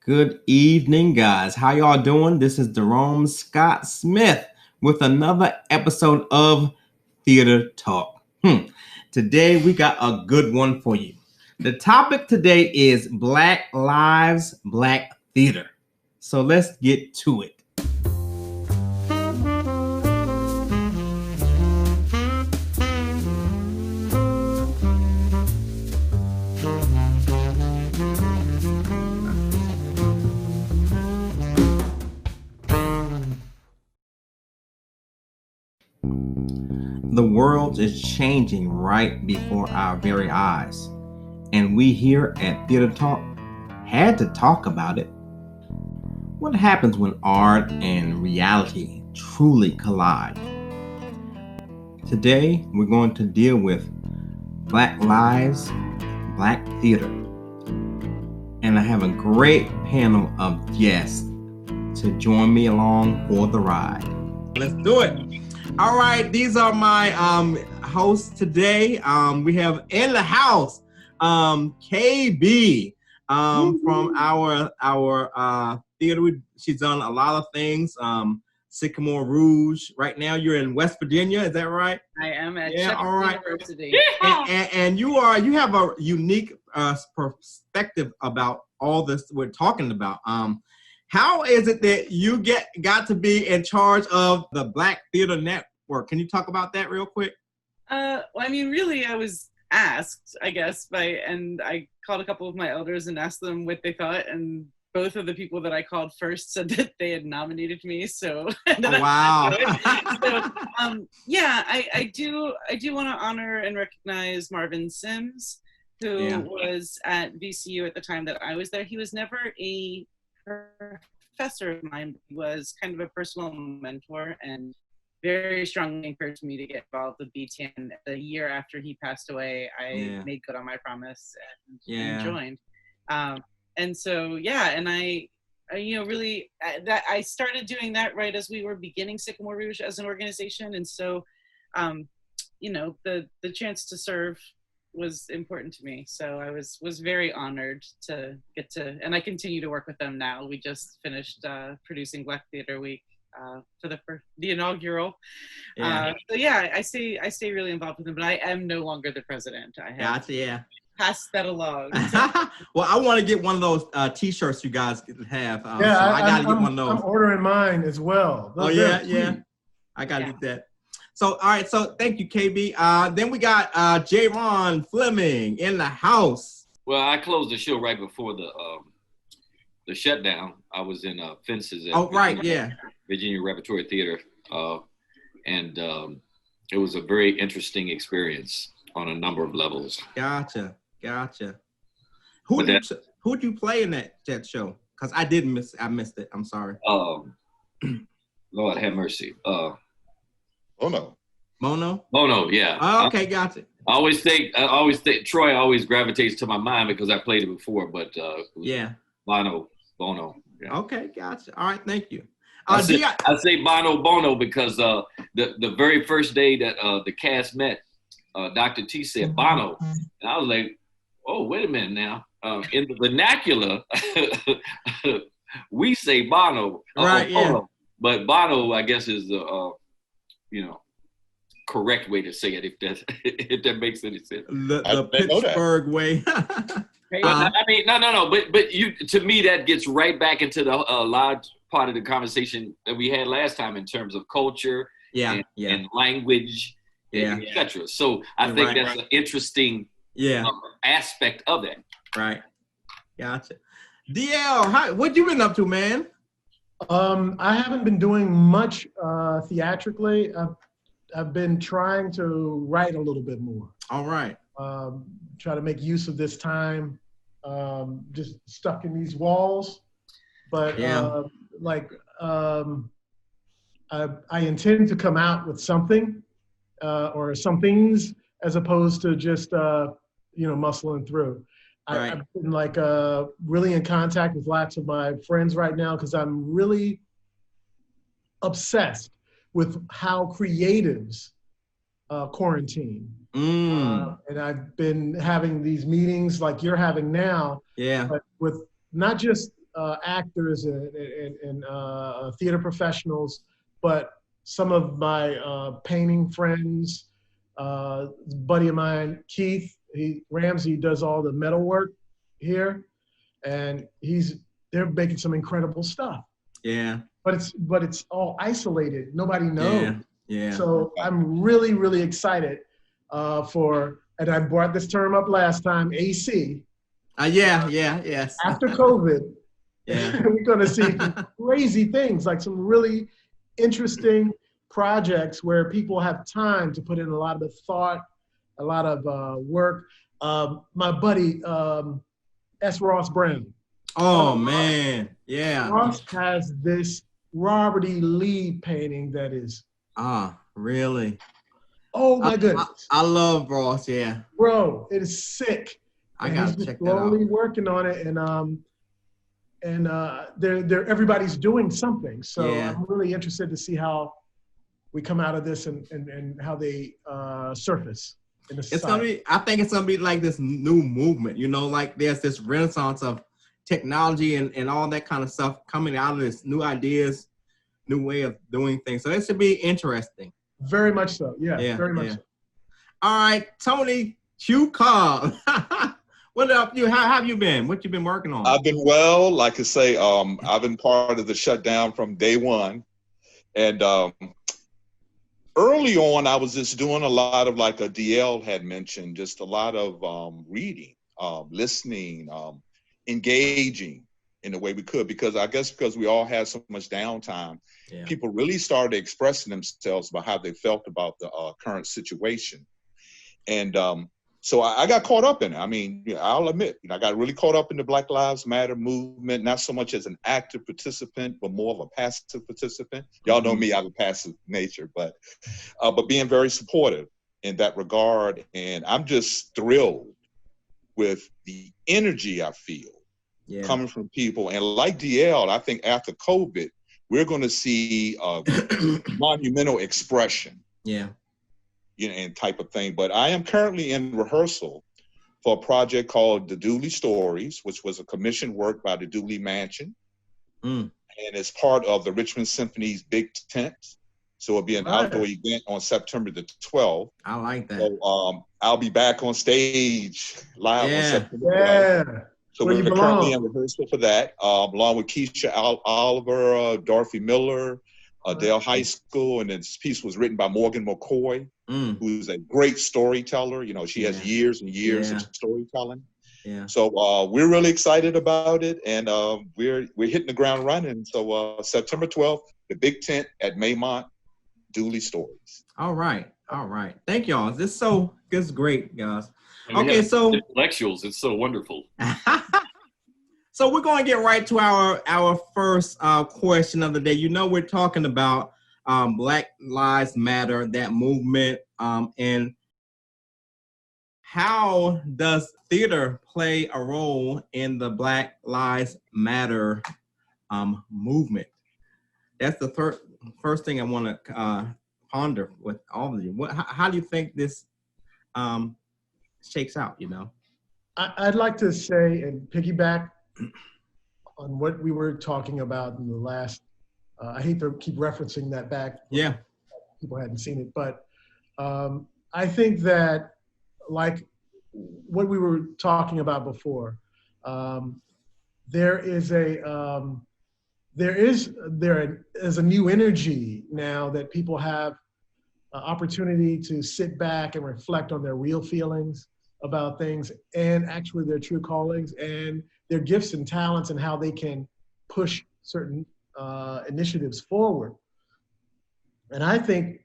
Good evening, guys. How y'all doing? This is Jerome Scott Smith with another episode of Theater Talk. Today we got a good one for you. The topic today is Black Lives, Black Theater. So let's get to it. The world is changing right before our very eyes, and we here at Theater Talk had to talk about it. What happens when art and reality truly collide? Today, we're going to deal with Black Lives, Black Theater, and I have a great panel of guests to join me along for the ride. Let's do it. All right, these are my hosts today. We have in the house KB from our theater. She's done a lot of things. Sycamore Rouge. Right now, you're in West Virginia. Is that right? I am at Shantell University. And you have a unique perspective about all this we're talking about. How is it that you got to be in charge of the Black Theater Network? Can you talk about that real quick? Well, I mean, really, I was asked, I guess, and I called a couple of my elders and asked them what they thought, and both of the people that I called first said that they had nominated me. So, wow. I do want to honor and recognize Marvin Sims, who was at VCU at the time that I was there. He was never a professor of mine. He was kind of a personal mentor and very strongly encouraged me to get involved with BTN. The year after he passed away, I made good on my promise and joined. And so, and I really, I started doing that right as we were beginning Sycamore Rouge as an organization. And so, the chance to serve was important to me. So I was very honored to get to, and I continue to work with them now. We just finished producing Black Theater Week for the inaugural. I stay really involved with them, but I am no longer the president. I have passed that along. Well, I want to get one of those t-shirts you guys have. I gotta get one of those. I'm ordering mine as well. Those I gotta get that. So, all right. So, thank you, KB. Then we got J-Ron Fleming in the house. Well, I closed the show right before the shutdown. I was in Fences at Virginia Repertory Theater, and it was a very interesting experience on a number of levels. Gotcha. Who'd you play in that show? Because I missed it. I'm sorry. Lord have mercy. Mono, yeah. Oh, okay, gotcha. I always think Troy always gravitates to my mind because I played it before, but Bono. Yeah. Okay, gotcha. All right, thank you. I say Bono because the very first day that the cast met, Dr. T said Bono, and I was like, oh, wait a minute now. In the vernacular, we say Bono, Bono, but Bono, I guess, is the correct way to say it, if that makes any sense. The Pittsburgh way. I mean, no. But to me, that gets right back into the large part of the conversation that we had last time in terms of culture and language, etc. So I think that's an interesting aspect of that. Right. Gotcha. DL, what you been up to, man? I haven't been doing much theatrically. I've been trying to write a little bit more. All right. Try to make use of this time, just stuck in these walls. But I intend to come out with something or some things as opposed to just muscling through. Right. I've been really in contact with lots of my friends right now because I'm really obsessed with how creatives quarantine. And I've been having these meetings like you're having now, but with not just actors and theater professionals, but some of my painting friends, buddy of mine, Keith, Ramsey does all the metal work here, and they're making some incredible stuff. Yeah. But it's all isolated. Nobody knows. Yeah. Yeah. So I'm really, really excited and I brought this term up last time, AC. Yes. After COVID, yeah, we're going to see crazy things, like some really interesting projects where people have time to put in a lot of thought, a lot of work. My buddy, S. Ross Brown. Oh, man. Yeah. Ross has this Robert E. Lee painting that is. Really? Oh, my goodness. I love Ross, yeah. Bro, it is sick. I got to check that out. Slowly working on it, and everybody's doing something. So I'm really interested to see how we come out of this and how they surface in the society. I think it's gonna be like this new movement, like there's this renaissance of technology and all that kind of stuff coming out of this, new ideas, new way of doing things. So it should be interesting. Very much so. Yeah, very much so. All right, Toney Q Cobb. What up? How have you been? What you been working on? I've been well. Like I say, I've been part of the shutdown from day one. And early on, I was just doing a lot of, like a DL had mentioned, just a lot of reading, listening, engaging in the way we could. Because I guess because we all had so much downtime, people really started expressing themselves about how they felt about the current situation. And so I got caught up in it. I mean, I'll admit, I got really caught up in the Black Lives Matter movement, not so much as an active participant, but more of a passive participant. Y'all know me, I have a passive nature, but being very supportive in that regard. And I'm just thrilled with the energy I feel coming from people. And like DL, I think after COVID, we're going to see monumental expression. Yeah. And type of thing. But I am currently in rehearsal for a project called The Dooley Stories, which was a commissioned work by the Dooley Mansion. And it's part of the Richmond Symphony's Big Tent. So it'll be an outdoor event on September the 12th. I like that. So I'll be back on stage live on September 12th. So we're currently in rehearsal for that, along with Keisha Oliver, Dorothy Miller, Dale High School, and this piece was written by Morgan McCoy, who's a great storyteller. She has years and years of storytelling. Yeah. So we're really excited about it, and we're hitting the ground running. So September 12th, the Big Tent at Maymont, Dooley Stories. All right. Thank y'all. This is great, guys. Okay, so intellectuals, it's so wonderful. So we're going to get right to our first question of the day. We're talking about Black Lives Matter, that movement, and how does theater play a role in the Black Lives Matter movement? That's the first thing I want to ponder with all of you. How do you think this shakes out, I'd like to say and piggyback on what we were talking about in the last, I hate to keep referencing that back. Yeah. People hadn't seen it, but I think that, like what we were talking about before, there is a new energy now that people have opportunity to sit back and reflect on their real feelings about things and actually their true callings and their gifts and talents and how they can push certain initiatives forward. And I think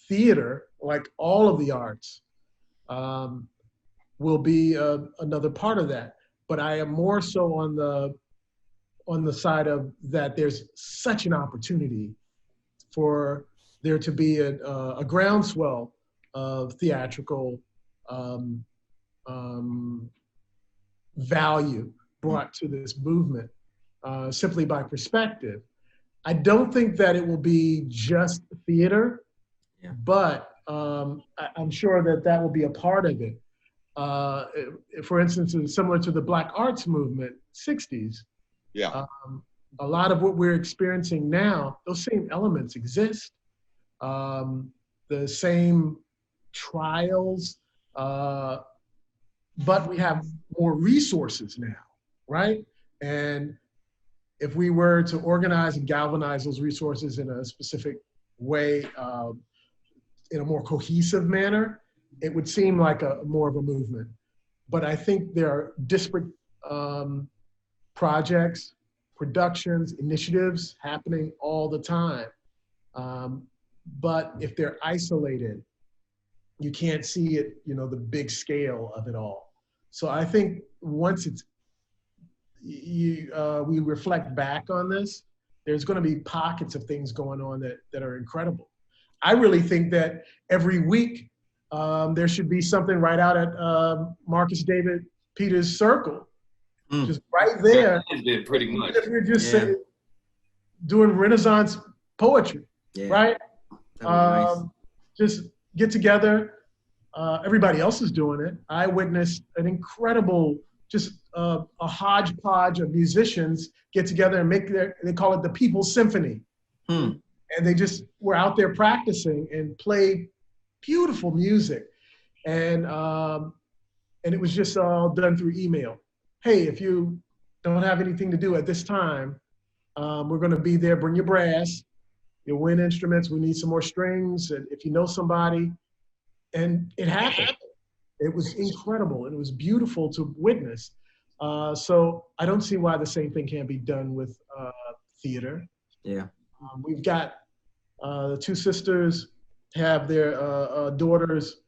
theater, like all of the arts, will be another part of that. But I am more so on the side of that there's such an opportunity for there to be a groundswell of theatrical value brought to this movement simply by perspective. I don't think that it will be just theater, but I'm sure that will be a part of it. For instance, it's similar to the Black Arts movement, 60s. Yeah. A lot of what we're experiencing now, those same elements exist. The same trials, but we have more resources now, right? And if we were to organize and galvanize those resources in a specific way, in a more cohesive manner, it would seem like more of a movement. But I think there are disparate projects, productions, initiatives happening all the time. But if they're isolated, you can't see it, the big scale of it all. So I think once we reflect back on this, there's going to be pockets of things going on that are incredible. I really think that every week there should be something right out at Marcus David Peters' Circle, just right there. Yeah, pretty much. We're just doing Renaissance poetry, right? Nice. Just get together. Everybody else is doing it. I witnessed an incredible, just a hodgepodge of musicians get together and they call it the People's Symphony. And they just were out there practicing and played beautiful music. And it was just all done through email. Hey, if you don't have anything to do at this time, we're going to be there. Bring your brass, your wind instruments. We need some more strings. And if you know somebody, and it happened. It was incredible. And it was beautiful to witness. So I don't see why the same thing can't be done with theater. Yeah. We've got the two sisters have their daughters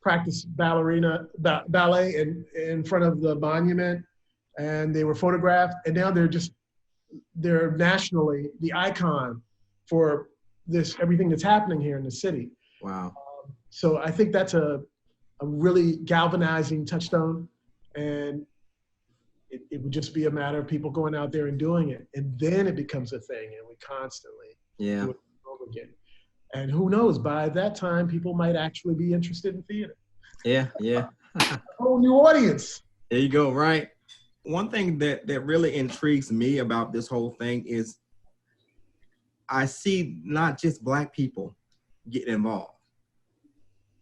practice ballet in front of the monument, and they were photographed, and now they're nationally the icon for everything that's happening here in the city. Wow. So I think that's a really galvanizing touchstone, and it would just be a matter of people going out there and doing it, and then it becomes a thing, and we constantly do it over again. And who knows, by that time, people might actually be interested in theater. Yeah. A whole new audience. There you go, right? One thing that really intrigues me about this whole thing is I see not just Black people getting involved,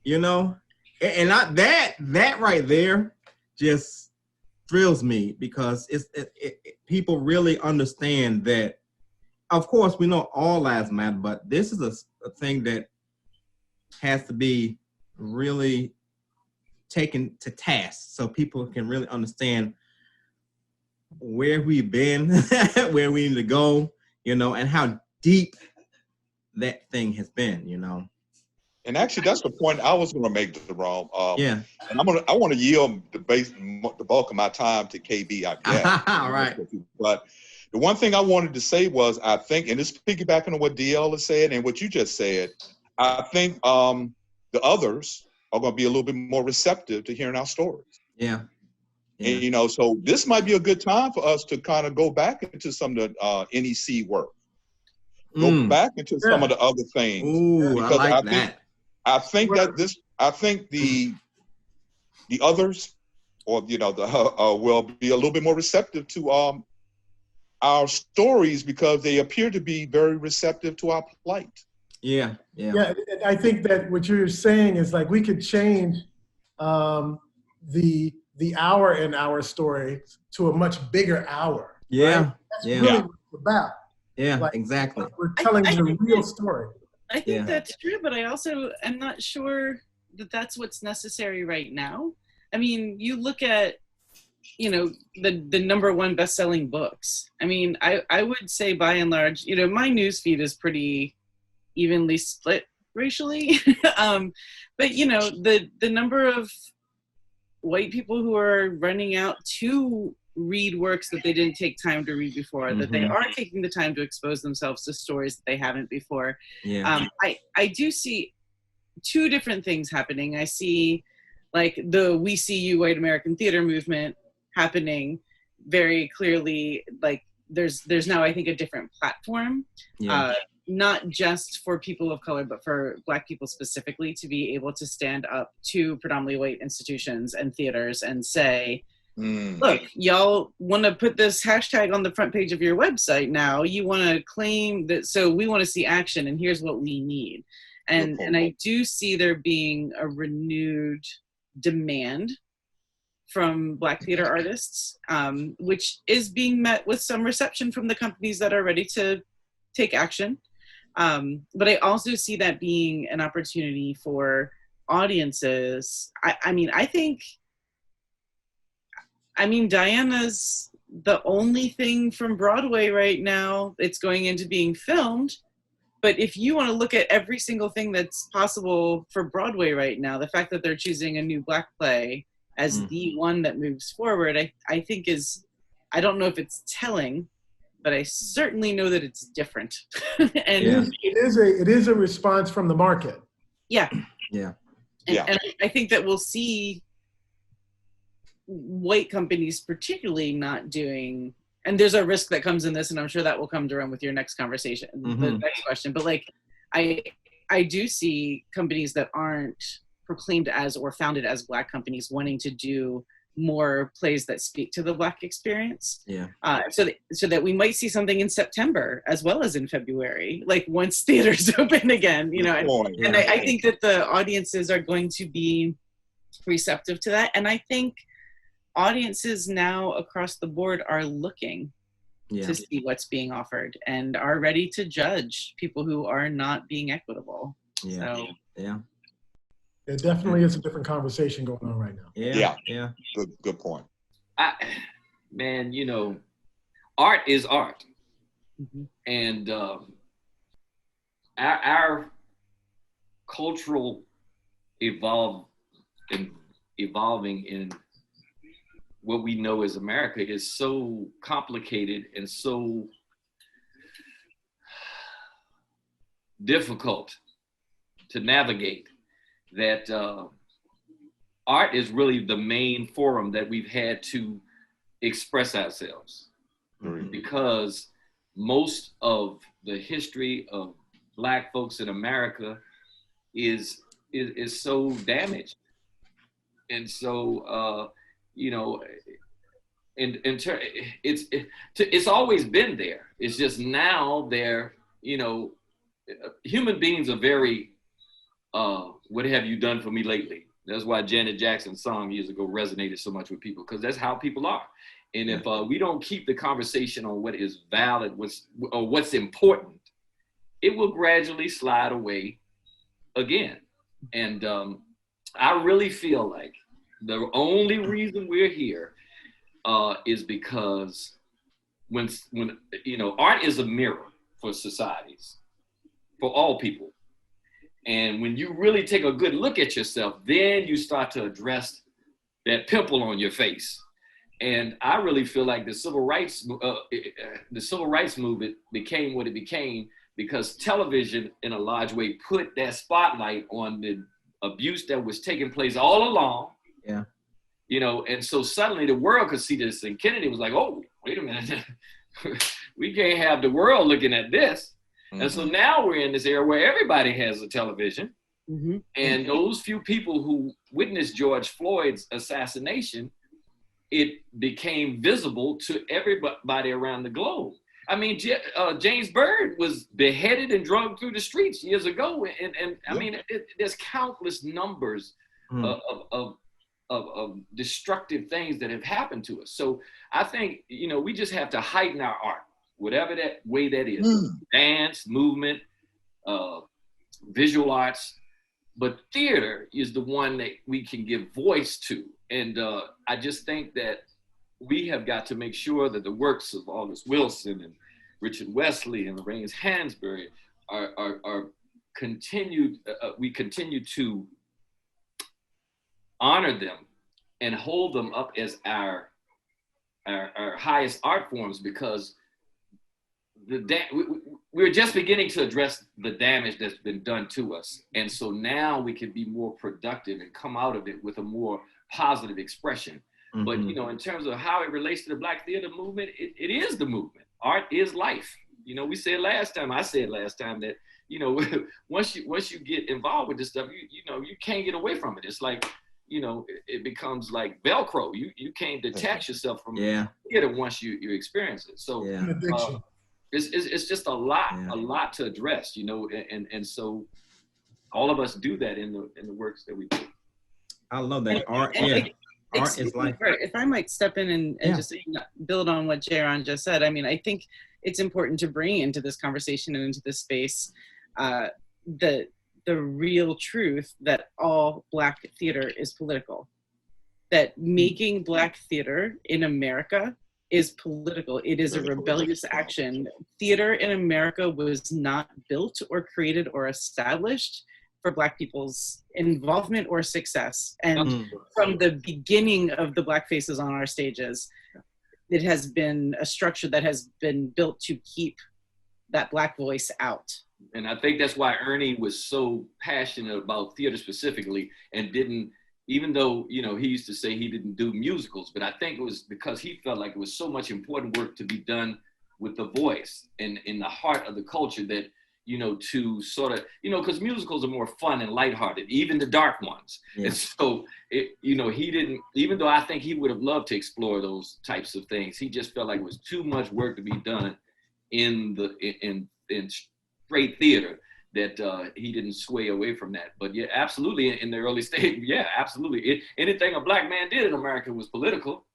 and not that right there just thrills me, because people really understand that. Of course, we know all lives matter, but this is a thing that has to be really taken to task so people can really understand where we've been, where we need to go, and how deep that thing has been, And actually, that's the point I was going to make, Jerome. Yeah. And I want to yield the bulk of my time to KB, I guess. All right. But the one thing I wanted to say was, I think, and this is piggybacking on what DL has said and what you just said, I think the others are going to be a little bit more receptive to hearing our stories. Yeah. And, so this might be a good time for us to kind of go back into some of the NEC work. Go back into some of the other things. Ooh, because I like that. I think the others, or will be a little bit more receptive to our stories, because they appear to be very receptive to our plight. Yeah. I think that what you're saying is, like, we could change the hour in our story to a much bigger hour. Yeah. Right? That's really what it's about. Yeah, exactly. We're telling the real story. I think that's true, but I also am not sure that that's what's necessary right now. I mean, you look at, the number one best-selling books. I mean, I would say by and large, my newsfeed is pretty evenly split racially. But, the number of white people who are running out to read works that they didn't take time to read before, that they are taking the time to expose themselves to stories that they haven't before. I do see two different things happening. I see, like, the We See You White American Theater movement happening very clearly. Like, there's now, I think, a different platform, not just for people of color, but for Black people specifically, to be able to stand up to predominantly white institutions and theaters and say, look, y'all want to put this hashtag on the front page of your website now. You want to claim that, so we want to see action, and here's what we need. And I do see there being a renewed demand from Black theater artists, which is being met with some reception from the companies that are ready to take action. But I also see that being an opportunity for audiences. I mean, Diana's the only thing from Broadway right now that's going into being filmed. But if you want to look at every single thing that's possible for Broadway right now, the fact that they're choosing a new Black play as the one that moves forward, I think is, I don't know if it's telling, but I certainly know that it's different. And it is a response from the market. Yeah. Yeah. And I think that we'll see white companies particularly not doing, and there's a risk that comes in this, and I'm sure that will come to run with your next conversation, the next question. But like, I do see companies that aren't proclaimed as or founded as Black companies wanting to do more plays that speak to the Black experience. Yeah. So that we might see something in September as well as in February, like once theaters open again, you know. And I think that the audiences are going to be receptive to that, and I think audiences now across the board are looking to see what's being offered and are ready to judge people who are not being equitable. Yeah. So, yeah. There definitely is a different conversation going on right now. Yeah. Good point. Man, you know, art is art. And our cultural evolving in what we know as America is so complicated and so difficult to navigate that art is really the main forum that we've had to express ourselves. Because most of the history of Black folks in America is so damaged. And so, you know, it's always been there. It's just now they're, you know, human beings are very, what have you done for me lately? That's why Janet Jackson's song years ago resonated so much with people, because that's how people are. And if we don't keep the conversation on what is valid, what's important, it will gradually slide away again. And I really feel like the only reason we're here is because when you know, art is a mirror for societies, for all people. And when you really take a good look at yourself, then you start to address that pimple on your face. And I really feel like the civil rights movement became what it became because television, in a large way, put that spotlight on the abuse that was taking place all along. Yeah. You know, and so suddenly the world could see this, and Kennedy was like, "Oh, wait a minute, we can't have the world looking at this." And so now we're in this era where everybody has a television, and those few people who witnessed George Floyd's assassination, it became visible to everybody around the globe. I mean, James Byrd was beheaded and drugged through the streets years ago, and I mean, there's countless numbers of destructive things that have happened to us. So I think, you know, we just have to heighten our art, whatever that way that is, dance, movement, visual arts, but theater is the one that we can give voice to. And I just think that we have got to make sure that the works of August Wilson and Richard Wesley and Lorraine Hansberry are continued, we continue to honor them and hold them up as our highest art forms, because we're just beginning to address the damage that's been done to us. And so now we can be more productive and come out of it with a more positive expression. But, you know, in terms of how it relates to the Black theater movement, it is the movement. Art is life. You know, I said last time that, you know, once you get involved with this stuff, you know, you can't get away from it. It's like, it becomes like Velcro. You can't detach yourself from theater once you experience it. So it's just a lot to address, and so all of us do that in the works that we do. I love that. Art is like. If I might step in and just build on what Jaron just said, I mean, I think it's important to bring into this conversation and into this space the real truth that all Black theater is political. That making Black theater in America is political. It is a rebellious action. Theater in America was not built or created or established for Black people's involvement or success. And from the beginning of the Black faces on our stages, it has been a structure that has been built to keep that Black voice out. And I think that's why Ernie was so passionate about theater specifically, and didn't, even though, he used to say he didn't do musicals, but I think it was because he felt like it was so much important work to be done with the voice and in the heart of the culture that, to sort of, because musicals are more fun and lighthearted, even the dark ones. And so, he didn't, even though I think he would have loved to explore those types of things, he just felt like it was too much work to be done in straight theater, that he didn't sway away from that. But yeah, absolutely, in the early stage, absolutely. Anything a Black man did in America was political,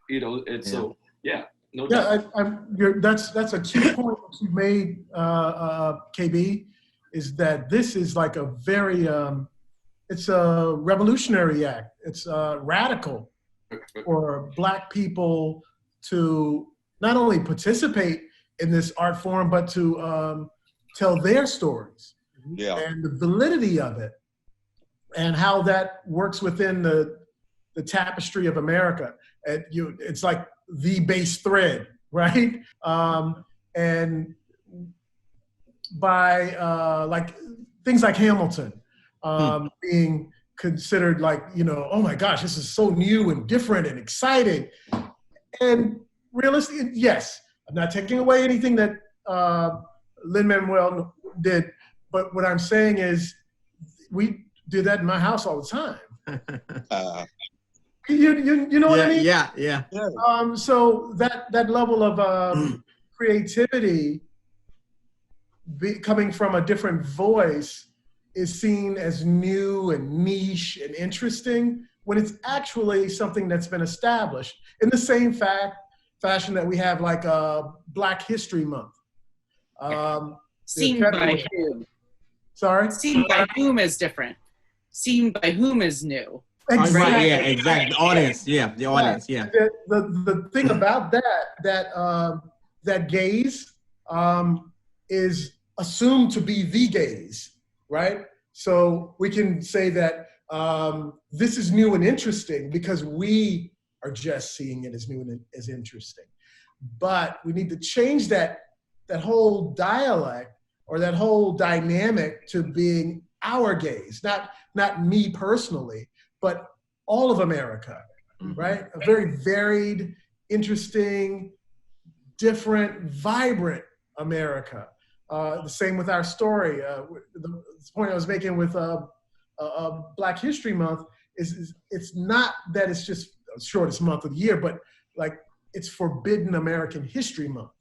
and so, no doubt. That's a key point that you made, KB, is that this is like a very, it's a revolutionary act. It's radical for Black people to not only participate in this art form, but to tell their stories and the validity of it and how that works within the tapestry of America. It's like the base thread, right? And by like things like Hamilton being considered like, oh my gosh, this is so new and different and exciting. And realistically, yes, I'm not taking away anything that Lin-Manuel did, but what I'm saying is we do that in my house all the time. You know what I mean? Yeah. So that level of creativity coming from a different voice is seen as new and niche and interesting when it's actually something that's been established in the same fashion that we have like Black History Month. Seen by whom? Sorry? Seen by whom is different. Seen by whom is new. Exactly. Right, yeah, exactly. The audience, the audience, The thing about that gaze is assumed to be the gaze, right? So we can say that this is new and interesting because we are just seeing it as new and as interesting. But we need to change that whole dialect or that whole dynamic to being our gaze, not me personally, but all of America, right? A very varied, interesting, different, vibrant America. The same with our story. The point I was making with Black History Month is it's not that it's just the shortest month of the year, but like it's Forbidden American History Month.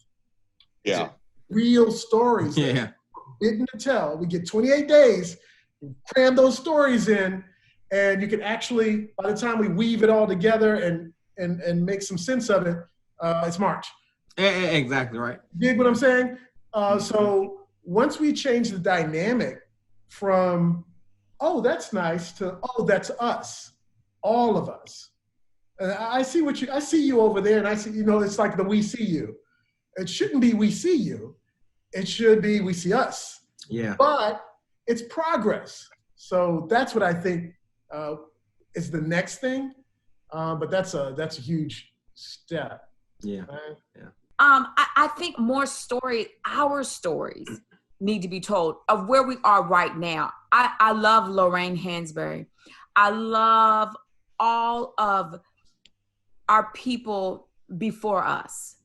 Yeah. Real stories. Forbidden to tell. We get 28 days, cram those stories in, and you can actually, by the time we weave it all together and make some sense of it, it's March. Exactly right. You dig what I'm saying? So once we change the dynamic from, oh, that's nice, to, oh, that's us, all of us. And I see you over there, and I see, it's like the we see you. It shouldn't be we see you. It should be we see us. Yeah. But it's progress. So that's what I think is the next thing. But that's a huge step. Yeah. Right? Yeah. I think our stories need to be told of where we are right now. I love Lorraine Hansberry. I love all of our people before us.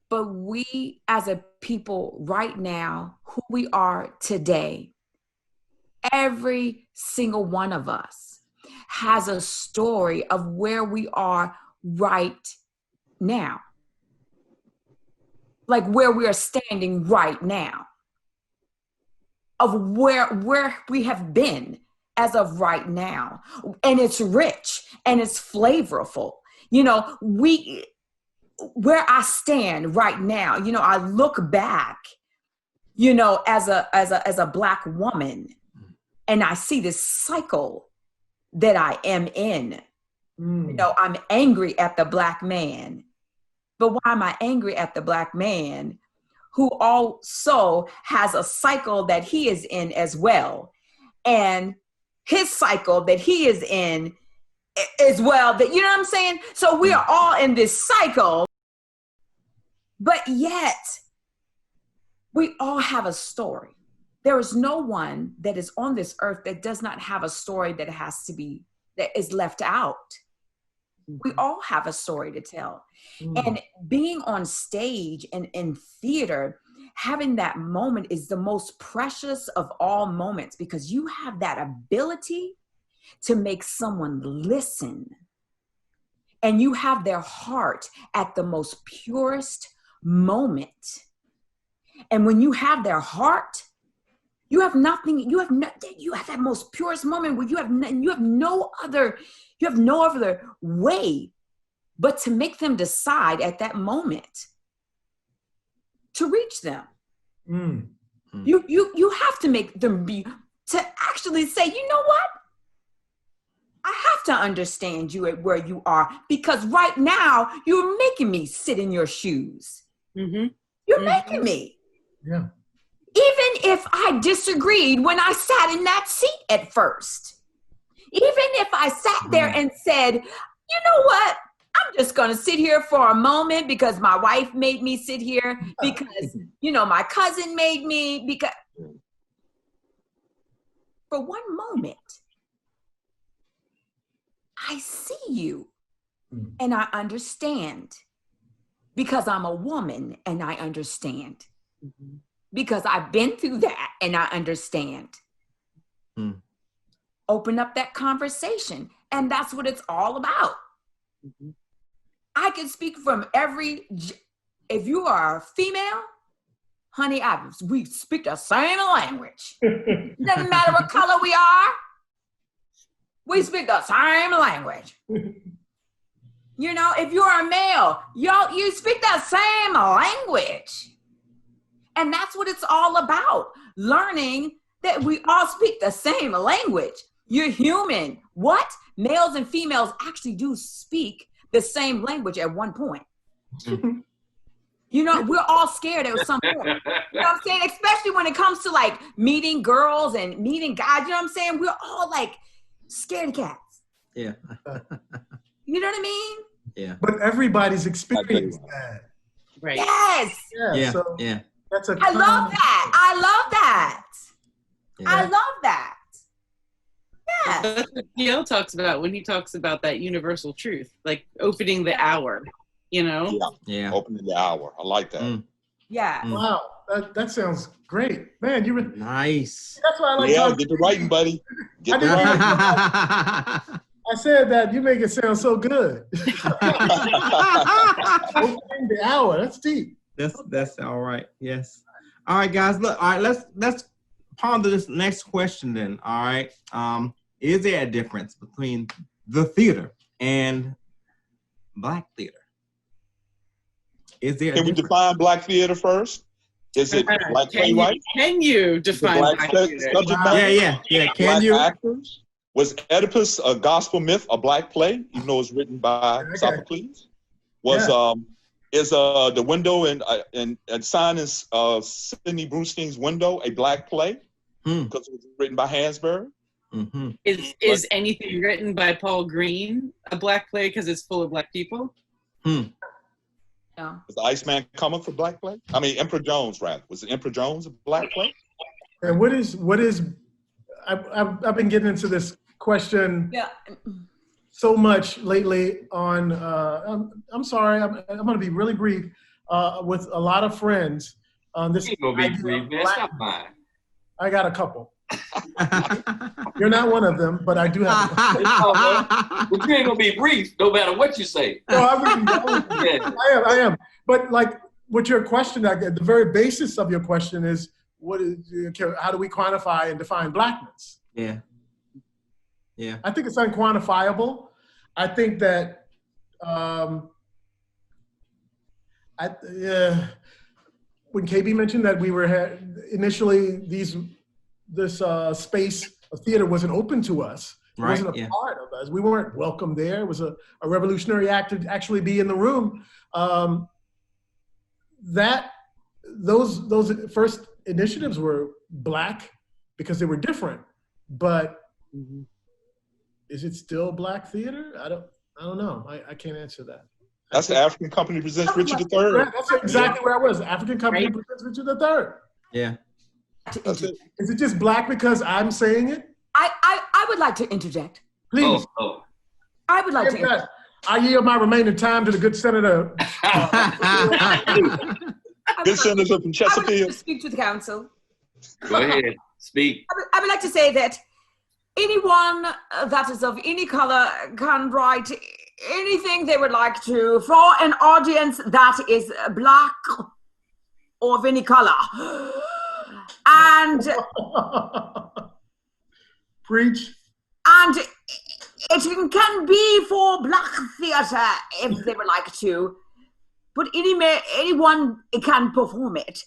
But we as a people right now, who we are today, every single one of us has a story of where we are right now. Like where we are standing right now. Of where we have been as of right now. And it's rich and it's flavorful. You know, where I stand right now, you know, I look back, you know, as a Black woman, and I see this cycle that I am in. You know, I'm angry at the Black man. But why am I angry at the Black man who also has a cycle that he is in as well? And his cycle that he is in as well, that, you know what I'm saying? So we are all in this cycle, but yet we all have a story. There is no one that is on this earth that does not have a story that is left out. We all have a story to tell. And being on stage and in theater, having that moment is the most precious of all moments, because you have that ability to make someone listen. And you have their heart at the most purest moment. And when you have their heart, you have nothing, you have that most purest moment where you have no other way but to make them decide at that moment to reach them. You have to make them to actually say, you know what? I have to understand you at where you are, because right now you're making me sit in your shoes. You're making me. Yeah. Even if I disagreed when I sat in that seat at first. Even if I sat there and said, you know what? I'm just going to sit here for a moment because my wife made me sit here, because, you know, my cousin made me, because for one moment, I see you and I understand, because I'm a woman and I understand, because I've been through that and I understand. Open up that conversation. And that's what it's all about. I can speak from if you are a female, honey, we speak the same language. Doesn't matter what color we are. We speak the same language. You know, if you're a male, you speak the same language. And that's what it's all about. Learning that we all speak the same language. You're human. What? Males and females actually do speak the same language at one point. You know, we're all scared at some point. You know what I'm saying? Especially when it comes to like meeting girls and meeting guys. You know what I'm saying? We're all like scared cats. Yeah. You know what I mean? Yeah. But everybody's experienced that. Right. Yes. Yeah. So that's I love that. I love that. Yeah. I love that. Yeah. That's what Gail talks about when he talks about that universal truth, like opening the hour, you know? Yeah. Opening the hour. I like that. Yeah. Wow. That sounds great. Man, you were nice. That's why I like get the writing, buddy. Get the writing. I said that, you make it sound so good. Opening the hour. That's deep. That's all right. Yes. All right, guys. Look. All right. Let's ponder this next question then. All right. Is there a difference between the theater and Black theater? Is there? Can we define Black theater first? Is it Black playwrights? Can you define Black theater? Yeah. Can you? Actors? Was Oedipus a gospel myth, a Black play, even though it was written by Sophocles? Is the window and sign is Sidney Brustein's Window a Black play because it was written by Hansberry? Is anything written by Paul Green a Black play because it's full of Black people? No. Was the Iceman coming for Black play? I mean, Emperor Jones, rather. Was Emperor Jones a Black play? And what is I've been getting into this question so much lately on, I'm sorry, I'm going to be really brief, with a lot of friends on this. Ain't gonna be brief, man. Stop by. I got a couple. You're not one of them, but I do have. But you ain't gonna be brief, no matter what you say. No, I am. But like, what your question, the very basis of your question is, how do we quantify and define Blackness? Yeah. I think it's unquantifiable. I think that when KB mentioned that we were initially this space of theater wasn't open to us. It wasn't a part of us. We weren't welcome there. It was a revolutionary act to actually be in the room. Those first initiatives were Black because they were different. But is it still Black theater? I don't know. I can't answer that. That's the African Company Presents Richard III. That's exactly where I was. African Company Presents Richard III. Yeah. That's it. Is it just Black because I'm saying it? I would like to interject. Please. I would like to interject. I yield my remaining time to the good Senator. Good Senator from Chesapeake. I would like to speak to the council. Go ahead. Speak. I would like to say that anyone that is of any color can write anything they would like to for an audience that is Black or of any color. And preach. And it can be for Black theater if they would like to, but anyone can perform it.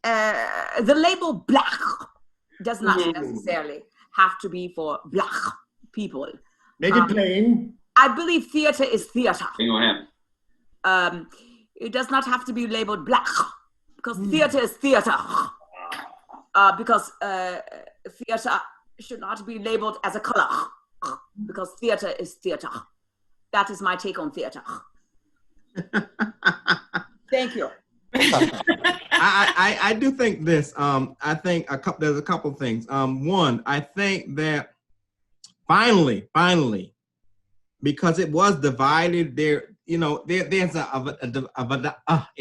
The label Black does not necessarily have to be for Black people. Make it plain. I believe theater is theater. Ain't gonna happen. It does not have to be labeled Black because theater is theater. Because theater should not be labeled as a color because theater is theater. That is my take on theater. Thank you. I do think this. I think there's a couple of things. One, I think that finally, because it was divided, there's a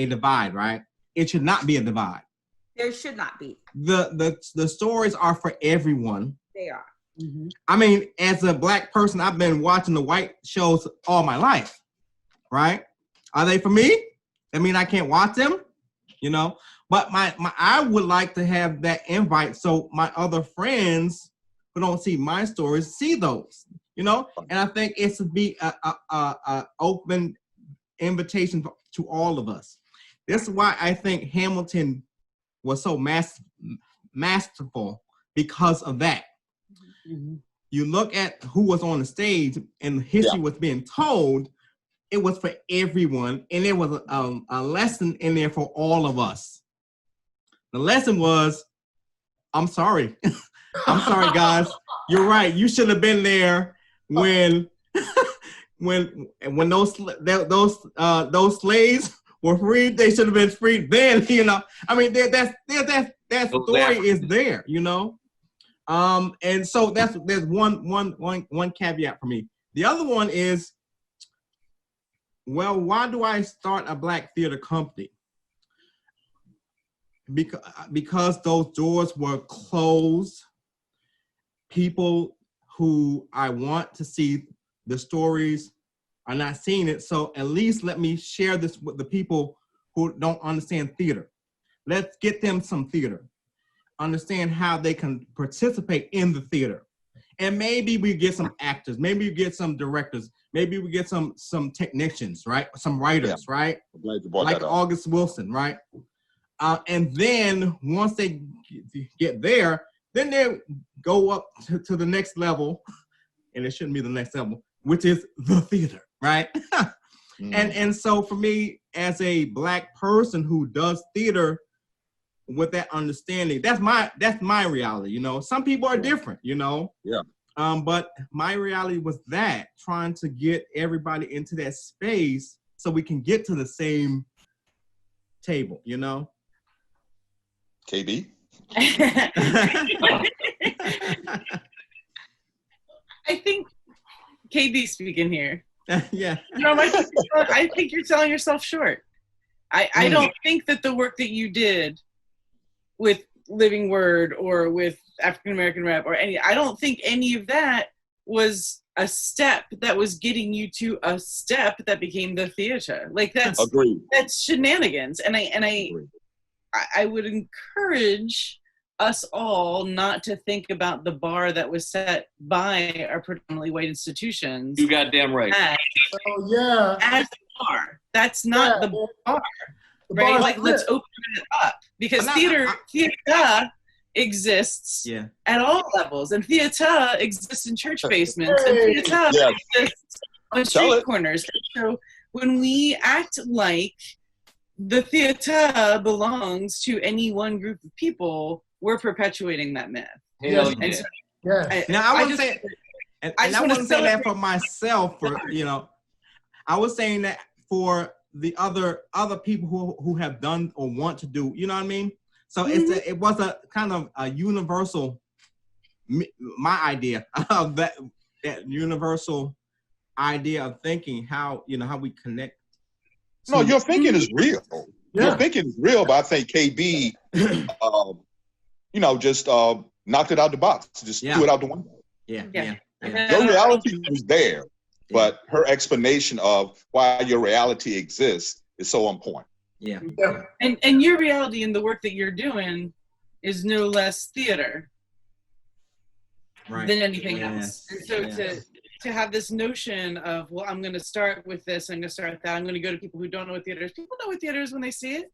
divide, right? It should not be a divide. There should not be. The stories are for everyone. They are. Mm-hmm. I mean, as a Black person, I've been watching the white shows all my life, right? Are they for me? I mean, I can't watch them, But I would like to have that invite so my other friends who don't see my stories see those, And I think it should be a open invitation to all of us. This is why I think Hamilton was so masterful because of that. Mm-hmm. You look at who was on the stage and history was being told, it was for everyone, and there was a lesson in there for all of us. The lesson was, I'm sorry. I'm sorry, guys. You're right. You should have been there when those slaves were freed. They should have been freed then. I mean, that story is there. And so there's one caveat for me. The other one is, well, why do I start a Black theater company? Because those doors were closed. People who I want to see the stories are not seeing it. So at least let me share this with the people who don't understand theater. Let's get them some theater. Understand how they can participate in the theater. And maybe we get some actors, maybe we get some directors, maybe we get some technicians, right? Some writers, right? Like August Wilson, right? And then once they get there, then they go up to the next level, and it shouldn't be the next level, which is the theater, right? And so for me, as a Black person who does theater with that understanding, that's my reality, Some people are different, Yeah. But my reality was that, trying to get everybody into that space so we can get to the same table, KB? I think KB's speaking here. Yeah. I think you're selling yourself short. I don't think that the work that you did with Living Word or with African American Rep or I don't think any of that was a step that was getting you to a step that became the theater. Like that's shenanigans. And I would encourage us all not to think about the bar that was set by our predominantly white institutions. You goddamn right. As the bar. That's not the bar. Right? Like, let's open it up. Because theater exists at all levels. And theater exists in church basements. And theater exists on street corners. And so when we act like the theater belongs to any one group of people, we're perpetuating that myth. Hell yeah. And so, Now I wouldn't say, and I wouldn't say that for myself. For I was saying that for the other people who have done or want to do. You know what I mean? So it was a kind of a universal. My idea of that universal idea of thinking how we connect. No, your thinking is real. Your thinking is real, but I think KB. Just knocked it out the box. Just threw it out the window. Yeah. Your reality was there, but her explanation of why your reality exists is so on point. Yeah. And your reality in the work that you're doing is no less theater than anything else. And so to have this notion of, well, I'm going to start with this, I'm going to start with that, I'm going to go to people who don't know what theater is. People know what theater is when they see it.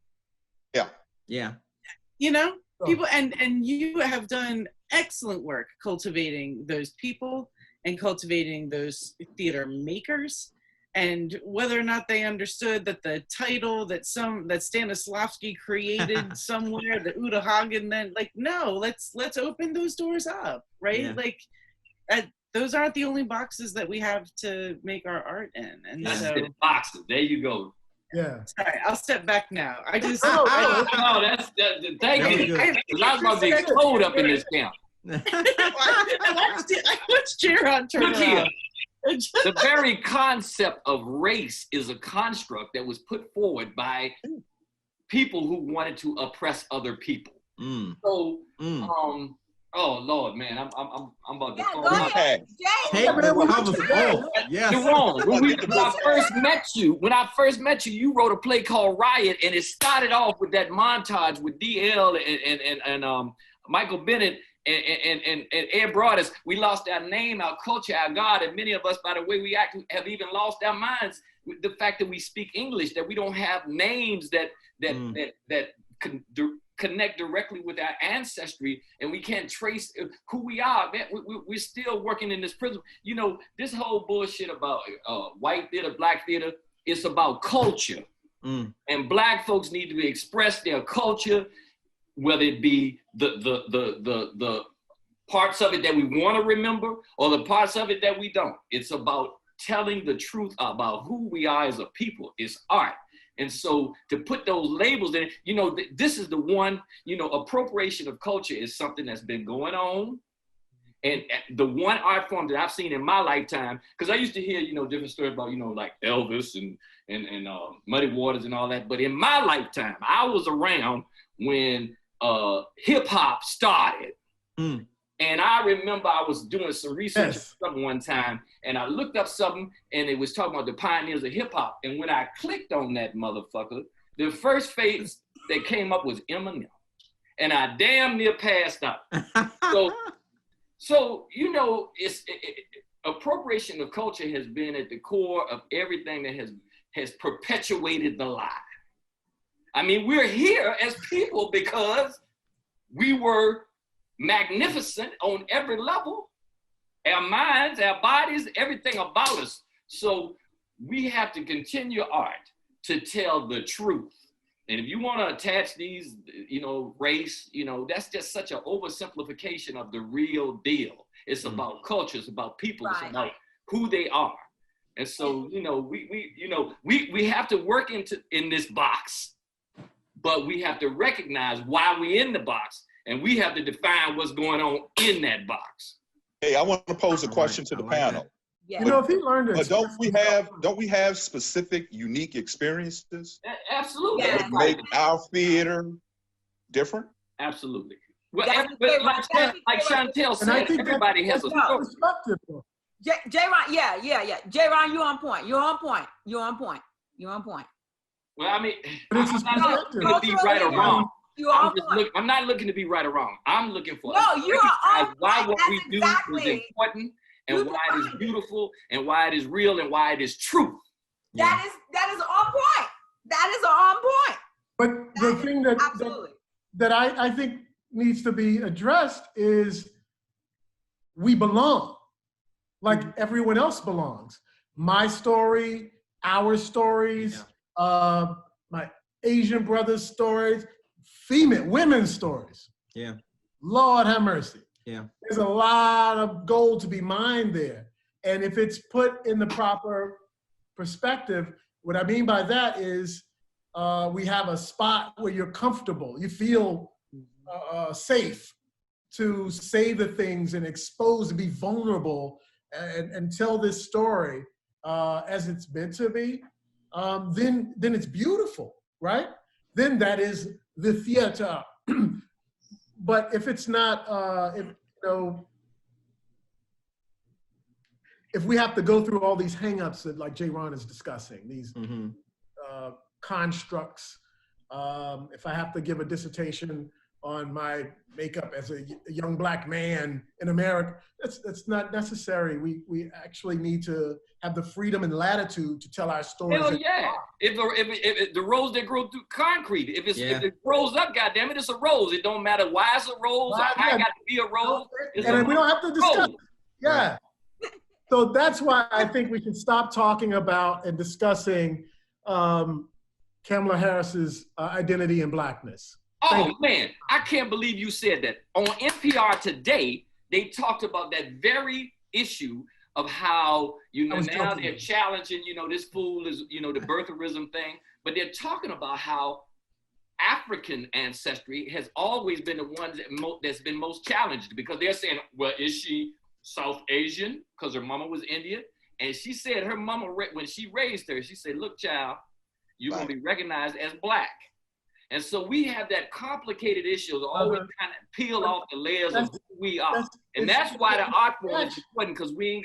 Yeah. People, and you have done excellent work cultivating those people and cultivating those theater makers. And whether or not they understood that the title that Stanislavski created somewhere, the Uta Hagen, then let's open those doors up, right? Those aren't the only boxes that we have to make our art in. And so boxes. There you go. Yeah. Sorry, I'll step back now. I just thank you. I was about to explode up in this camp. I watched Jaron turn around. The very concept of race is a construct that was put forward by people who wanted to oppress other people. So, oh Lord, man, I'm about to fall out. Jerome, when I first met you, you wrote a play called Riot, and it started off with that montage with DL and Michael Bennett and Ed Broadus. We lost our name, our culture, our God, and many of us, by the way we act, have even lost our minds. The fact that we speak English, that we don't have names that connect directly with our ancestry, and we can't trace who we are. Man, we're still working in this prison. This whole bullshit about white theater, black theater, it's about culture. And black folks need to express their culture, whether it be the parts of it that we want to remember or the parts of it that we don't. It's about telling the truth about who we are as a people. It's art. And so to put those labels in, this is the one, appropriation of culture is something that's been going on. And the one art form that I've seen in my lifetime, because I used to hear, different stories about, like Elvis and Muddy Waters and all that. But in my lifetime, I was around when hip hop started. And I remember I was doing some research on something one time, and I looked up something, and it was talking about the pioneers of hip hop. And when I clicked on that motherfucker, the first face that came up was Eminem, and I damn near passed out. So appropriation of culture has been at the core of everything that has perpetuated the lie. I mean, we're here as people because we were magnificent on every level, our minds, our bodies, everything about us. So we have to continue art to tell the truth. And if you want to attach these, race, that's just such an oversimplification of the real deal. It's about culture, it's about people, it's about who they are. And so, we have to work in this box, but we have to recognize why we're in the box. And we have to define what's going on in that box. Hey, I want to pose a question to the panel. Yeah. If he learned it, don't we have specific, unique experiences? Absolutely. That make our theater different? Absolutely. Well, like Shantell said, everybody has a story. J-Ron, yeah. J-Ron, you're on point. Well, I mean, I'm not looking to be right or wrong. I'm not looking to be right or wrong. I'm looking for why what we do is important, and why it is beautiful, and why it is real, and why it is truth. That is on point. That is on point. But the thing that I think needs to be addressed is we belong, like everyone else belongs. My story, our stories, my Asian brothers' stories, women's stories. Yeah. Lord have mercy. Yeah. There's a lot of gold to be mined there. And if it's put in the proper perspective, what I mean by that is we have a spot where you're comfortable. You feel safe to say the things and expose and be vulnerable and tell this story as it's meant to be. Then it's beautiful, right? Then that is the theater. But if it's not, if we have to go through all these hangups that like J-Ron is discussing, these constructs, if I have to give a dissertation on my makeup as a young Black man in America, that's not necessary. We actually need to have the freedom and latitude to tell our stories. Hell yeah! If the rose that grow through concrete, if it grows up, goddamn it, it's a rose. It don't matter why it's a rose or how it got to be a rose. And we don't have to discuss. Yeah. So that's why I think we can stop talking about and discussing Kamala Harris's identity and Blackness. Oh man, I can't believe you said that. On NPR today, they talked about that very issue of how, now they're challenging, this fool is, the birtherism thing, but they're talking about how African ancestry has always been the one that's been most challenged, because they're saying, well, is she South Asian? Because her mama was Indian. And she said her mama, when she raised her, she said, look, child, you're going to be recognized as Black. And so we have that complicated issue of always kind of peel off the layers of who we are. And that's why the art form is important, because we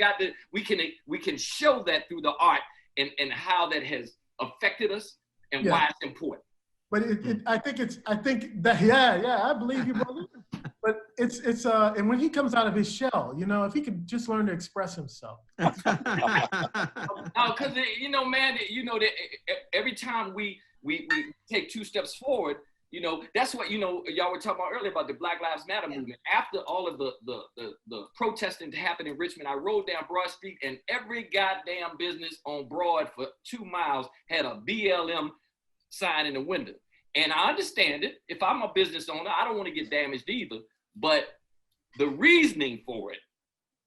can show that through the art and how that has affected us and why it's important. But I think I believe you, brother. But it's and when he comes out of his shell, if he could just learn to express himself. No, because man, that every time we take 2 steps forward, that's what, y'all were talking about earlier about the Black Lives Matter movement. After all of the protesting happened in Richmond, I rode down Broad Street and every goddamn business on Broad for 2 miles had a BLM sign in the window. And I understand it. If I'm a business owner, I don't want to get damaged either. But the reasoning for it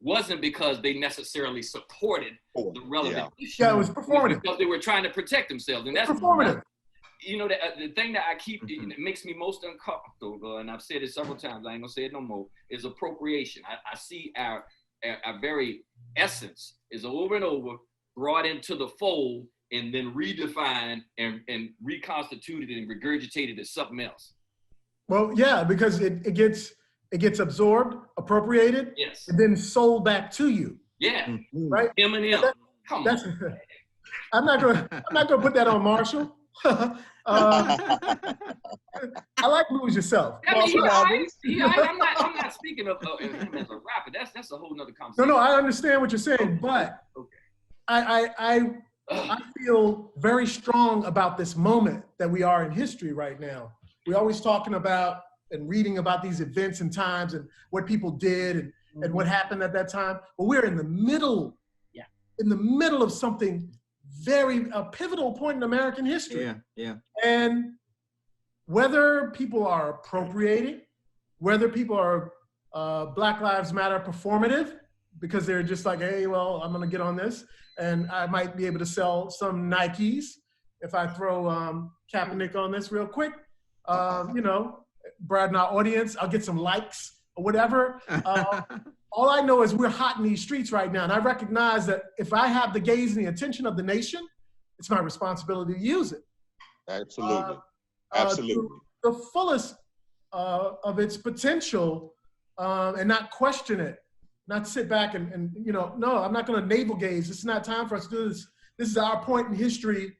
wasn't because they necessarily supported the relevant issue. Yeah, it was performative. Because they were trying to protect themselves. And that's performative. The thing that I keep, it makes me most uncomfortable, and I've said it several times, I ain't gonna say it no more, is appropriation. I see our very essence is over and over brought into the fold and then redefined and reconstituted and regurgitated as something else. Well, yeah, because it gets absorbed, appropriated, and then sold back to you. Yeah, right. M&M. Come on. I'm not gonna put that on Marshall. I like Lose Yourself. I mean, I'm not speaking of him as a rapper. That's a whole nother conversation. No, I understand what you're saying, but I feel very strong about this moment that we are in history right now. We're always talking about and reading about these events and times and what people did and what happened at that time. But we're in the middle, of something very pivotal point in American history. Yeah. And whether people are appropriating, whether people are Black Lives Matter performative, because they're just like, hey, well, I'm gonna get on this, and I might be able to sell some Nikes if I throw Kaepernick on this real quick. Broaden our audience, I'll get some likes or whatever. All I know is we're hot in these streets right now, and I recognize that if I have the gaze and the attention of the nation, it's my responsibility to use it. Absolutely. Absolutely. The fullest of its potential and not question it, not sit back and no, I'm not going to navel gaze. It's not time for us to do this. This is our point in history.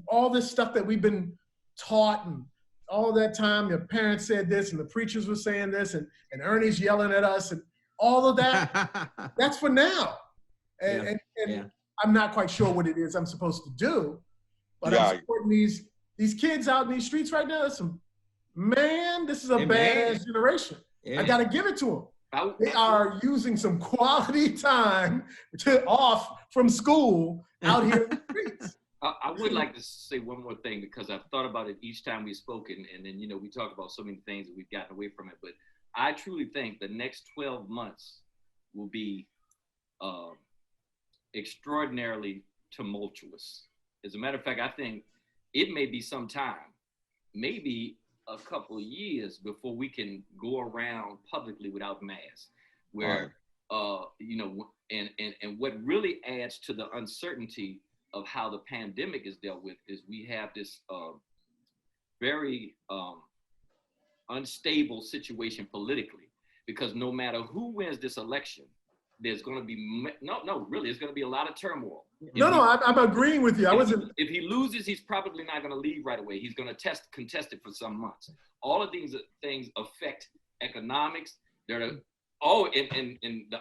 All this stuff that we've been taught and all that time, your parents said this and the preachers were saying this and Ernie's yelling at us and all of that, that's for now. And I'm not quite sure what it is I'm supposed to do, but I'm supporting these kids out in these streets right now. This is a badass generation. I got to give it to them. They are using some quality time off from school out here in the streets. I would like to say one more thing because I've thought about it each time we've spoken, and then we talk about so many things and we've gotten away from it. But I truly think the next 12 months will be extraordinarily tumultuous. As a matter of fact, I think it may be some time, maybe a couple of years before we can go around publicly without masks. Where and what really adds to the uncertainty of how the pandemic is dealt with is we have this very unstable situation politically, because no matter who wins this election, there's going to be it's going to be a lot of turmoil. I'm agreeing with you. If he loses, he's probably not going to leave right away. He's going to contest it for some months. All of these things affect economics. And the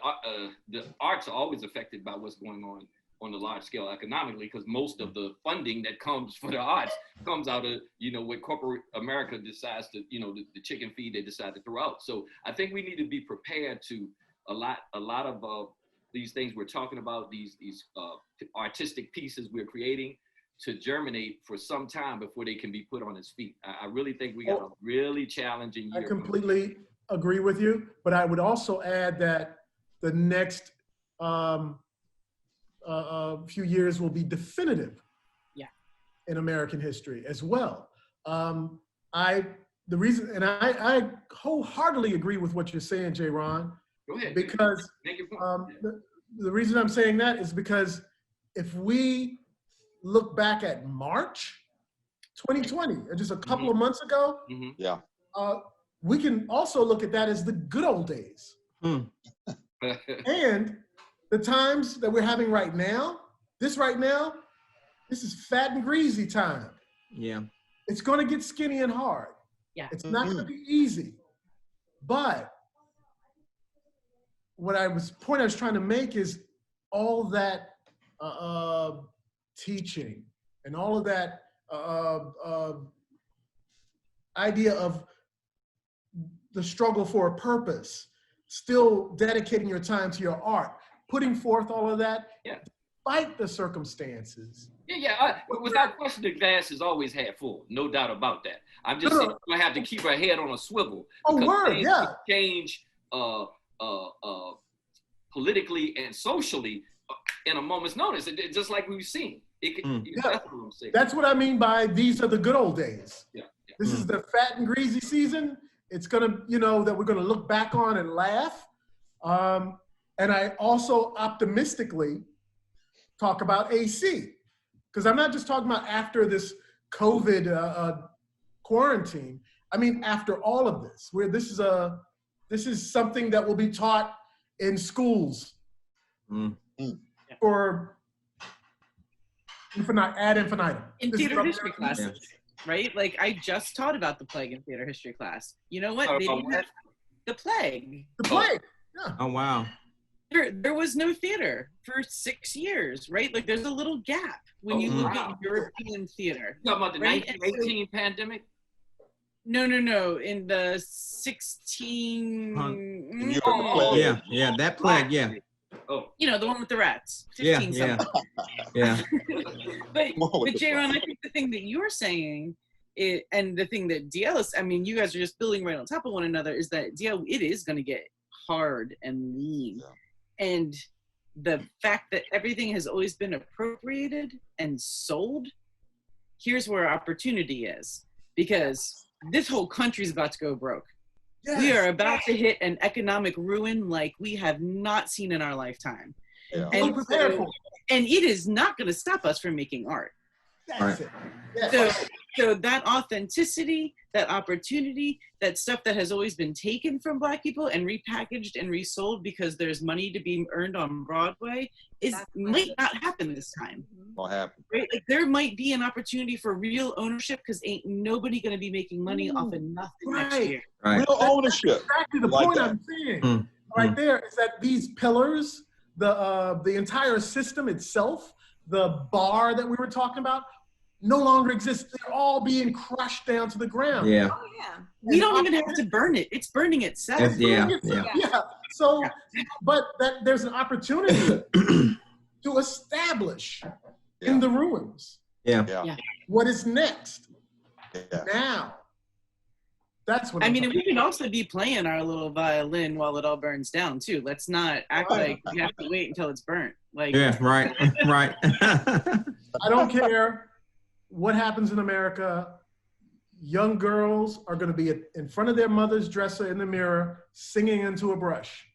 arts are always affected by what's going on the large scale economically, because most of the funding that comes for the arts comes out of what corporate America decides to the chicken feed they decide to throw out. So I think we need to be prepared to a lot of these things we're talking about, these artistic pieces we're creating, to germinate for some time before they can be put on its feet. I really think we got a really challenging year. I completely agree with you, but I would also add that the next few years will be definitive in American history as well. I wholeheartedly agree with what you're saying, J. Ron. Go ahead. Because the reason I'm saying that is because if we look back at March 2020, just a couple of months ago, we can also look at that as the good old days. And the times that we're having right now, this is fat and greasy time. Yeah. It's going to get skinny and hard. Yeah. It's not going to be easy. But point I was trying to make is all that teaching and all of that idea of the struggle for a purpose, still dedicating your time to your art, putting forth all of that, despite the circumstances. Without question, the glass is always half full, no doubt about that. I'm just saying we have to keep our head on a swivel. Things change politically and socially in a moment's notice, just like we've seen. That's what I mean by these are the good old days. This is the fat and greasy season. It's gonna, that we're gonna look back on and laugh. And I also optimistically talk about AC, because I'm not just talking about after this COVID quarantine. I mean, after all of this, where this is something that will be taught in schools for ad infinitum. In theater history classes, right? Like I just taught about the plague in theater history class. You know what? They didn't have the plague. The plague. Yeah. Oh wow. There was no theater for 6 years, right? Like there's a little gap when you look at European theater. You talking about the 1918 pandemic? No. In the 16. That plague. Yeah. Oh. The one with the rats. 15 yeah. But J-Ron, I think the thing that you're saying, and the thing that DL is, you guys are just building right on top of one another, is that DL, it is going to get hard and lean. Yeah. And the fact that everything has always been appropriated and sold, here's where opportunity is. Because this whole country's about to go broke. Yes. We are about to hit an economic ruin like we have not seen in our lifetime. Yeah. And it is not going to stop us from making art. That's it. Yes. So So that authenticity, that opportunity, that stuff that has always been taken from Black people and repackaged and resold because there's money to be earned on Broadway might not happen this time. Won't happen. Right? Like there might be an opportunity for real ownership because ain't nobody going to be making money off of nothing next year. Right. Real ownership. Exactly the point I'm saying right there is that these pillars, the entire system itself, the bar that we were talking about, no longer exists. They're all being crushed down to the ground. Yeah. Oh, yeah. We don't even have to burn it. It's burning itself. Yeah. So, but there's an opportunity to establish in the ruins. Yeah. What is next? Yeah. Now. That's what I mean, and we can also be playing our little violin while it all burns down too. Let's not act like we have to wait until it's burnt. Like, yeah, right. I don't care what happens in America. Young girls are going to be in front of their mother's dresser in the mirror, singing into a brush.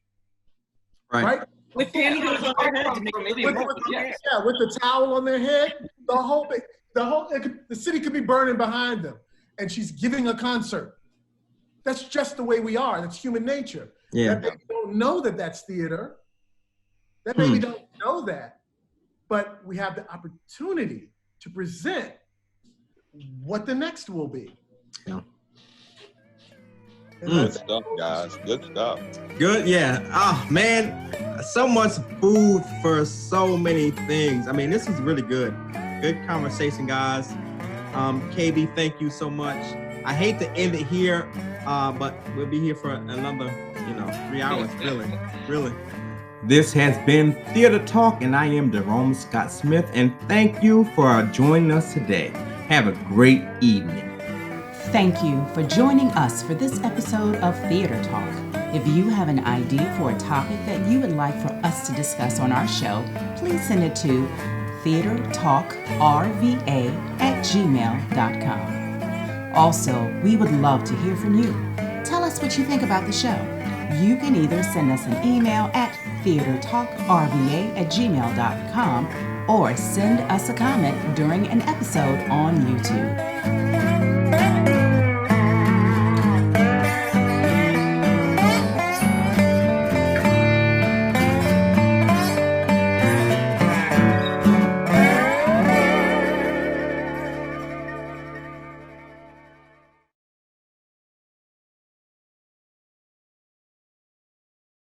Right? With pantyhose on their head to make it with the towel on their head. The city could be burning behind them, and she's giving a concert. That's just the way we are. That's human nature. Yeah. That baby don't know that that's theater. That baby don't know that. But we have the opportunity to present what the next will be. Yeah. Good stuff, guys. Good stuff. Good, yeah. Oh, man, so much food for so many things. I mean, this is really good. Good conversation, guys. KB, thank you so much. I hate to end it here, but we'll be here for another, 3 hours, really. This has been Theater Talk, and I am Jerome Scott Smith, and thank you for joining us today. Have a great evening. Thank you for joining us for this episode of Theater Talk. If you have an idea for a topic that you would like for us to discuss on our show, please send it to theatertalkrva@gmail.com. Also, we would love to hear from you. Tell us what you think about the show. You can either send us an email at theatertalkrva@gmail.com or send us a comment during an episode on YouTube.